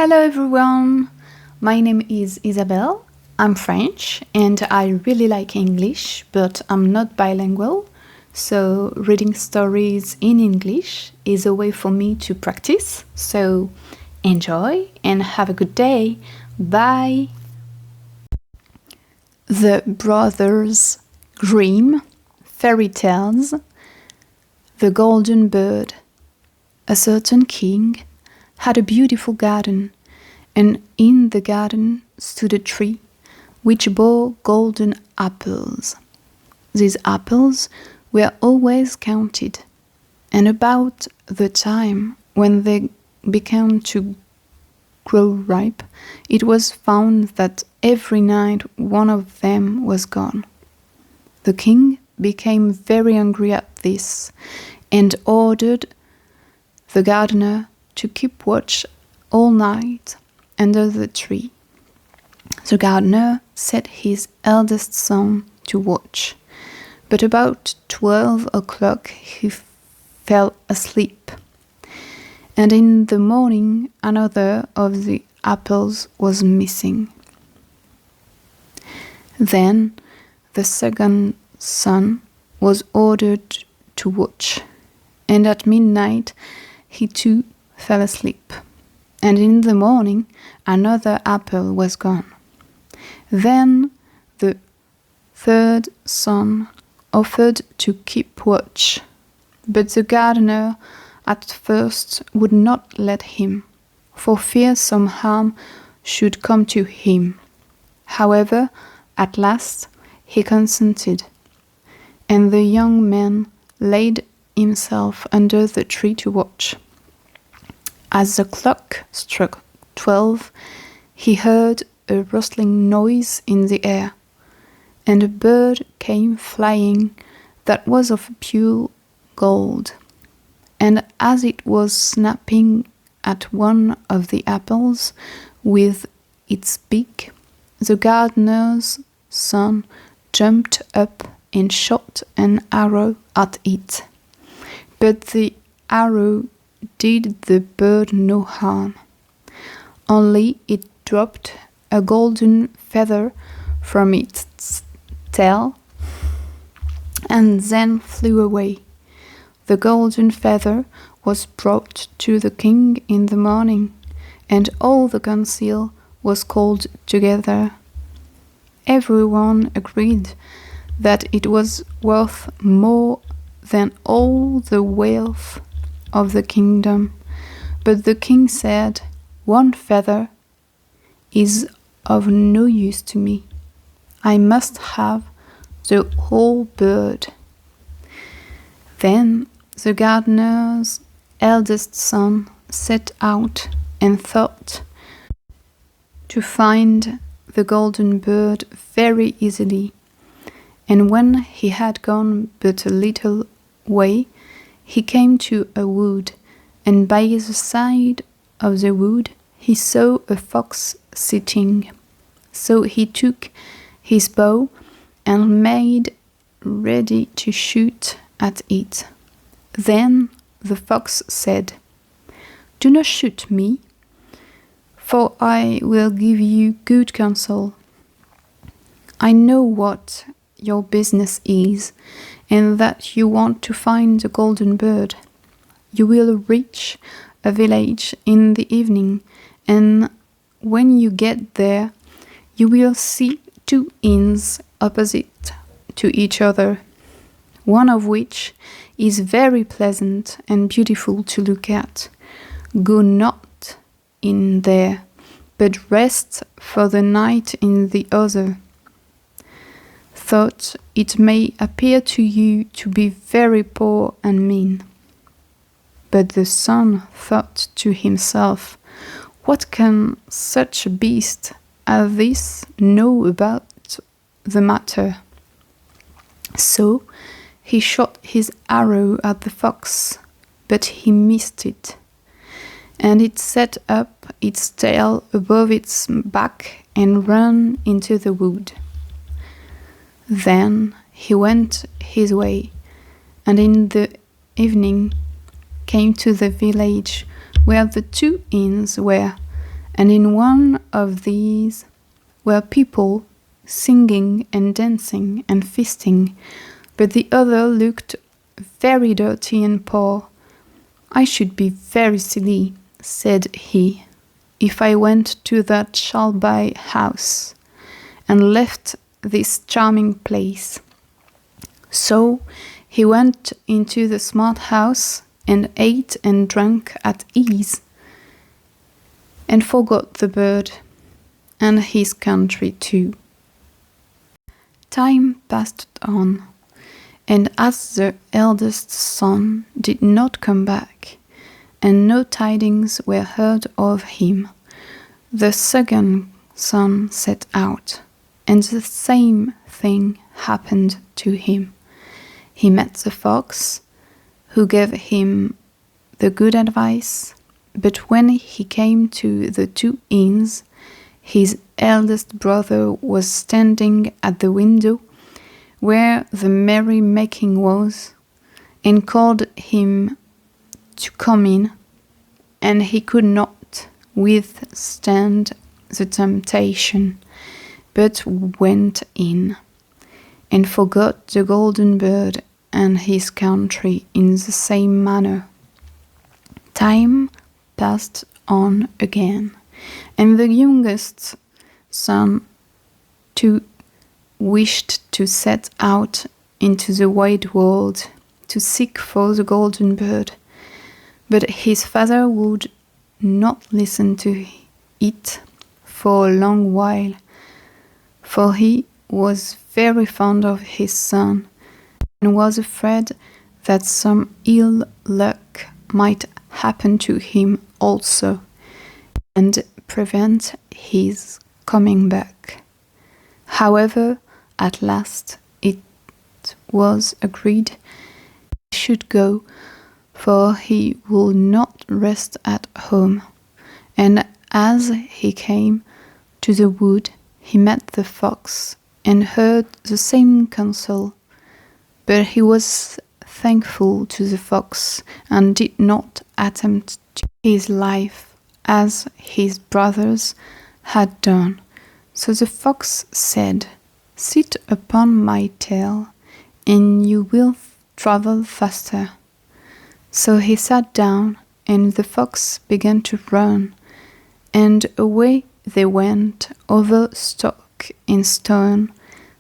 Hello everyone, my name is Isabelle. I'm French and I really like English, but I'm not bilingual, so reading stories in English is a way for me to practice. So enjoy and have a good day. Bye! The Brothers Grimm Fairy Tales. The Golden Bird. A certain king had a beautiful garden, and in the garden stood a tree which bore golden apples. These apples were always counted, and about the time when they began to grow ripe, it was found that every night one of them was gone. The king became very angry at this, and ordered the gardener to keep watch all night under the tree. The gardener set his eldest son to watch, but about 12 o'clock he fell asleep, and in the morning another of the apples was missing. Then the second son was ordered to watch, and at midnight he too fell asleep, and in the morning another apple was gone. Then the third son offered to keep watch, but the gardener at first would not let him, for fear some harm should come to him. However, at last he consented, and the young man laid himself under the tree to watch. As the clock struck 12, he heard a rustling noise in the air, and a bird came flying that was of pure gold. And as it was snapping at one of the apples with its beak, the gardener's son jumped up and shot an arrow at it. But the arrow did the bird no harm, only it dropped a golden feather from its tail and then flew away. The golden feather was brought to the king in the morning, and all the council was called together. Everyone agreed that it was worth more than all the wealth of the kingdom, but the king said, "One feather is of no use to me. I must have the whole bird." Then the gardener's eldest son set out and thought to find the golden bird very easily, and when he had gone but a little way, he came to a wood, and by the side of the wood he saw a fox sitting. So he took his bow and made ready to shoot at it. Then the fox said, "Do not shoot me, for I will give you good counsel. I know what your business is, and that you want to find the golden bird. You will reach a village in the evening, and when you get there, you will see two inns opposite to each other, one of which is very pleasant and beautiful to look at. Go not in there, but rest for the night in the other. Thought it may appear to you to be very poor and mean." But the son thought to himself, "What can such a beast as this know about the matter?" So he shot his arrow at the fox, but he missed it, and it set up its tail above its back and ran into the wood. Then he went his way, and in the evening came to the village where the two inns were, And in one of these were people singing and dancing and feasting, but the other looked very dirty and poor. I should be very silly, said he, if I went to that Shalby house and left this charming place. So he went into the smart house and ate and drank at ease, and forgot the bird and his country too. Time passed on, and as the eldest son did not come back, and no tidings were heard of him, the second son set out, and the same thing happened to him. He met the fox, who gave him the good advice, but when he came to the 2 inns, his eldest brother was standing at the window where the merry-making was, and called him to come in, and he could not withstand the temptation, but went in, and forgot the golden bird and his country in the same manner. Time passed on again, and the youngest son too wished to set out into the wide world to seek for the golden bird, but his father would not listen to it for a long while, for he was very fond of his son, and was afraid that some ill luck might happen to him also, and prevent his coming back. However, at last it was agreed he should go, for he would not rest at home. And as he came to the wood, he met the fox, and heard the same counsel. But he was thankful to the fox, and did not attempt his life as his brothers had done. So the fox said, "Sit upon my tail, and you will travel faster." So he sat down, and the fox began to run, and away they went over stock and stone,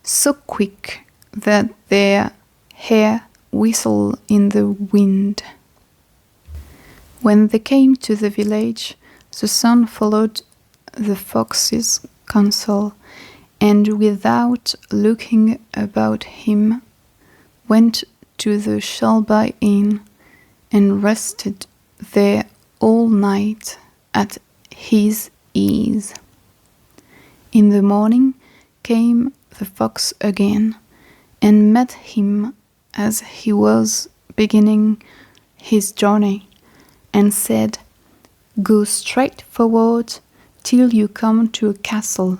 so quick that their hair whistled in the wind. When they came to the village, the son followed the fox's counsel, and without looking about him, went to the Shalby Inn, and rested there all night at his ease. In the morning came the fox again, and met him as he was beginning his journey, and said, "Go straight forward till you come to a castle,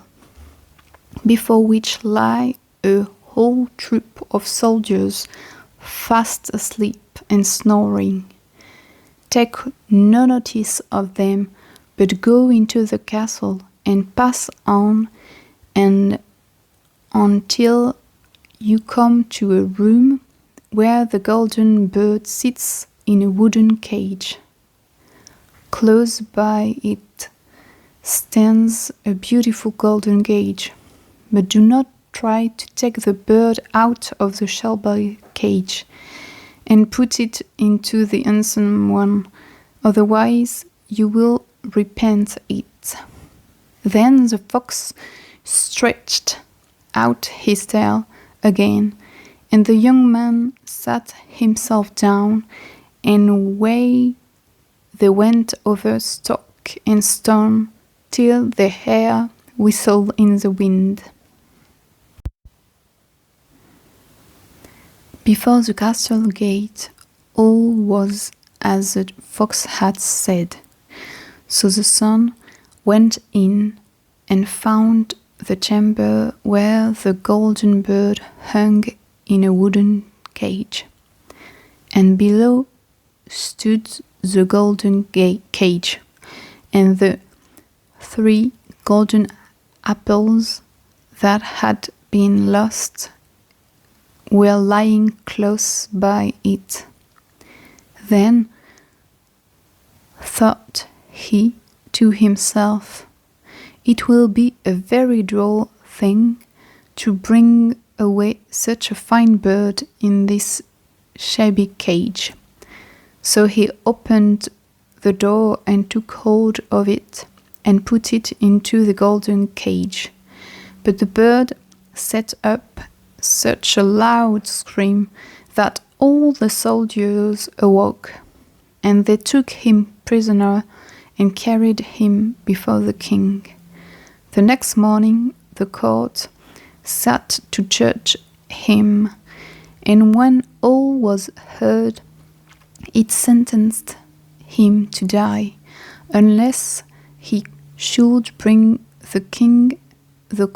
before which lie a whole troop of soldiers fast asleep and snoring. Take no notice of them, but go into the castle and pass on, and until you come to a room where the golden bird sits in a wooden cage. Close by it stands a beautiful golden cage, but do not try to take the bird out of the Shalby cage and put it into the handsome one, otherwise you will repent it." Then the fox stretched out his tail again, and the young man sat himself down, and away they went over stock and stone till their hair whistled in the wind. Before the castle gate, all was as the fox had said. So the son went in and found the chamber where the golden bird hung in a wooden cage, and below stood the golden cage, and the 3 golden apples that had been lost were lying close by it. Then thought he to himself, "It will be a very droll thing to bring away such a fine bird in this shabby cage." So he opened the door and took hold of it and put it into the golden cage. But the bird set up such a loud scream that all the soldiers awoke, and they took him prisoner and carried him before the king. The next morning the court sat to judge him, and when all was heard, it sentenced him to die, unless he should bring the king the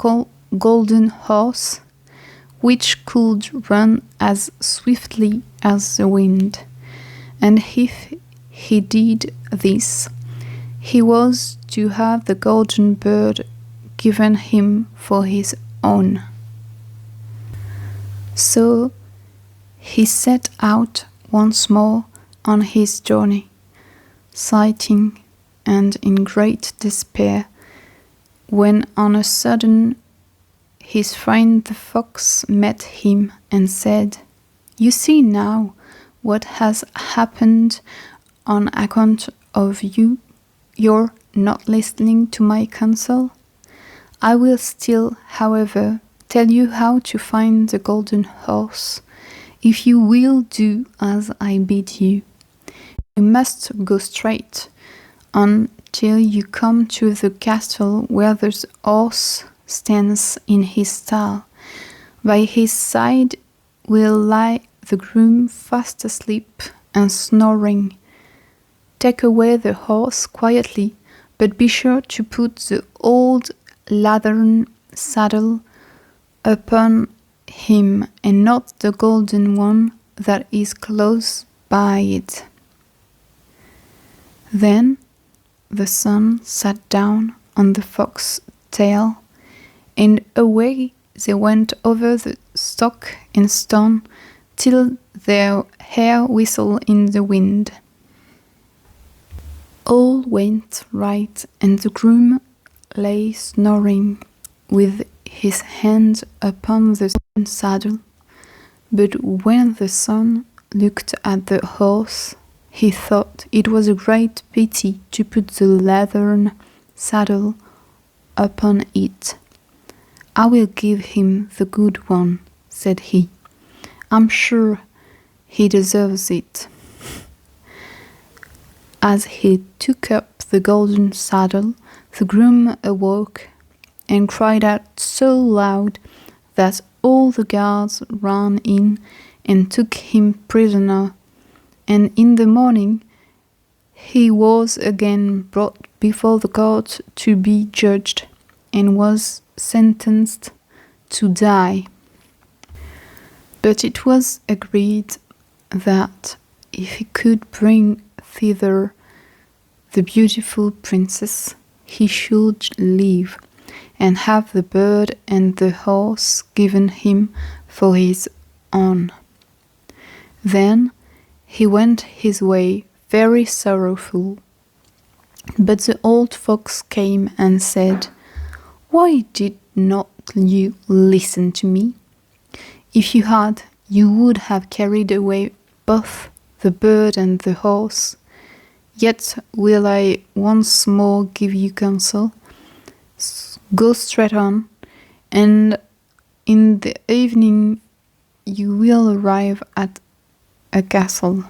golden horse, which could run as swiftly as the wind. And if he did this, he was to have the golden bird given him for his own. So he set out once more on his journey, sighing and in great despair, when on a sudden his friend the fox met him and said, "You see now what has happened on account of your not listening to my counsel. I will still, however, tell you how to find the golden horse, if you will do as I bid you. You must go straight on till you come to the castle where the horse stands in his stall. By his side will lie the groom fast asleep and snoring. Take away the horse quietly, but be sure to put the old leathern saddle upon him, and not the golden one that is close by it." Then the son sat down on the fox's tail, and away they went over the stock and stone till their hair whistled in the wind. All went right, and the groom lay snoring with his hand upon the saddle. But when the son looked at the horse, he thought it was a great pity to put the leathern saddle upon it. "I will give him the good one," said he. "I'm sure he deserves it." As he took up the golden saddle, the groom awoke and cried out so loud that all the guards ran in and took him prisoner. And in the morning he was again brought before the court to be judged, and was sentenced to die. But it was agreed that if he could bring thither the beautiful princess, he should live, and have the bird and the horse given him for his own. Then he went his way very sorrowful. But the old fox came and said, "Why did not you listen to me? If you had, you would have carried away both the bird and the horse. Yet will I once more give you counsel. Go straight on, and in the evening you will arrive at a castle.